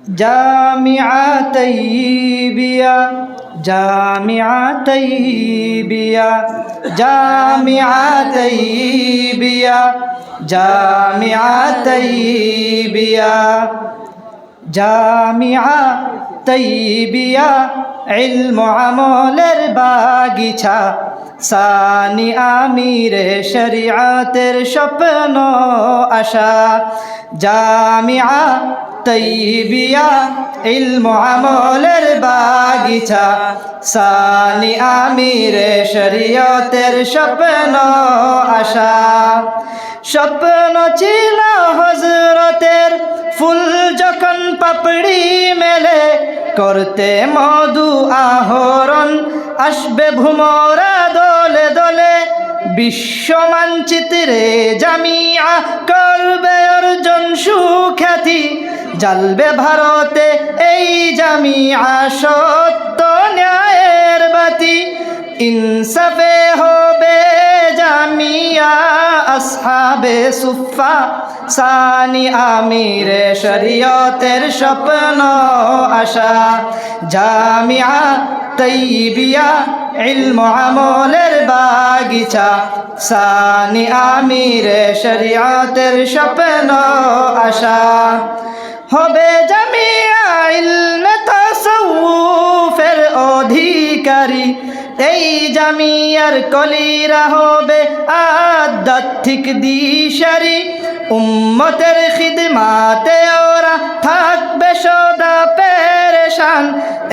জামিআ তাইয়িবিয়া, জামিআ তাইয়িবিয়া, জামিআ তাইয়িবিয়া, জামিআ তাইয়িবিয়া, জামিআ তাইয়িবিয়া ইলম আমলের বাগিচা, সানি আমিরে শরিয়াতের স্বপ্ন আশা। জামিআ তাইয়িবিয়া ইলম আমলের বাগিচা, সানি আমিরে শরিয়তের স্বপ্ন আশা। স্বপ্ন ছিল হযরতের ফুল যখন পাপড়ি মেলে, করতে মধু আহরণ আসবে ভুমরা দলে দলে। বিশ্ব মানচিত্রে জামিআ করবে অর্জন সুখ্যাতি, জ্বলবে ভারতে এই জামিআ সত্য ন্যায়ের বাতি। ইনসাফে হবে জামিআ আসহাবে সুফা, সানি আমিরে শরিয়তের স্বপ্ন আশা। জামিআ তাইয়িবিয়া ইলম আমলের বাগিচা, সানি আমিরে শরিয়তের স্বপ্ন আশা। হবে জামিআ ইলমে তাসাউফের অধিকারী, এই জামিয়ার কলিরা হবে আধ্যাত্মিক দিশারি। উম্মতের খিদমাতে ওরা থাকবে সদা পেরেশান,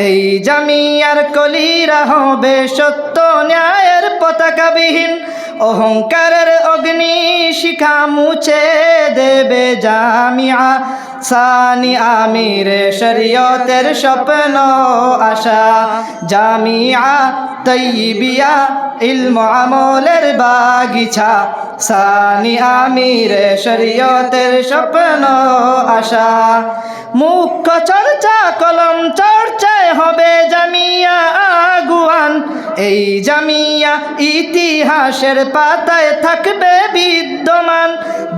এই জামিয়ার কলিরা হবে সত্য ন্যায়ের পতাকাবিহীন। অহংকারের অগ্নি শিখা মুছে দেবে জামিআ, সানি আমিরে শরিয়তের স্বপ্ন আশা। জামিআ তাইয়িবিয়া ইলম আমলের বাগিচা, সানি আমিরে শরিয়তের স্বপ্ন আশা। মুখ্য চর্চা কলম চর্চায় হবে জামিআ আগুয়ান, এই জামিআ ইতিহাসের পাতায় থাকবে বিদ্যমান।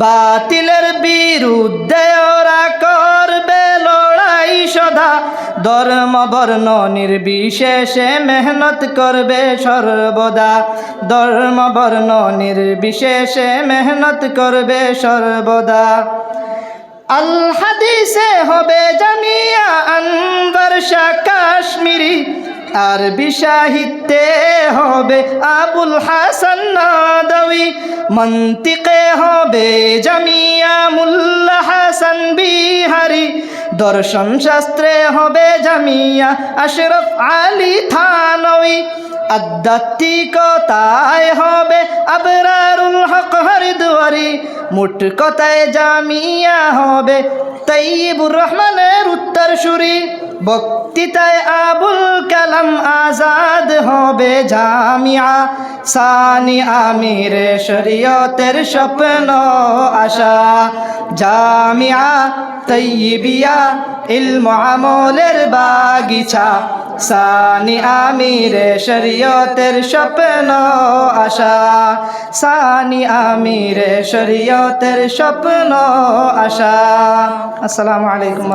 বাতিলের বিরুদ্ধে ওরা করবে লড়াই সদা, ধর্ম বর্ণ নির্বিশেষে মেহনত করবে সর্বদা। ধর্ম বর্ণ নির্বিশেষে মেহনত করবে সর্বদা। আল হাদিসে হবে জামিআ আনওয়ার শাহ কাশ্মীরি, আরবি সাহিত্যে হবে আবুল হাসান নাদওয়ি। মন্তিকে হবে জামিআ মুল্লা হাসান বিহারি, দর্শন শাস্ত্রে হবে জামিআ আশরাফ আলী থানওয়ি। আধ্যাত্মিকতায় হবে আবরারুল হক হরিদ্বারি, মোট কথায় জামিআ হবে তাইয়িবুর রহমানের উত্তরসূরি। বক্তৃতায় আবুল কালাম আজাদ হবে জামিআ, সানি আমিরে শরিয়তের স্বপ্ন আশা। জামিআ তাইয়িবিয়া ইলম আমলের বাগিচা, সানি আমিরে শরিয়তের স্বপ্ন আশা। সানি আমিরে শরিয়তের স্বপ্ন আশা। আসসালামু আলাইকুম।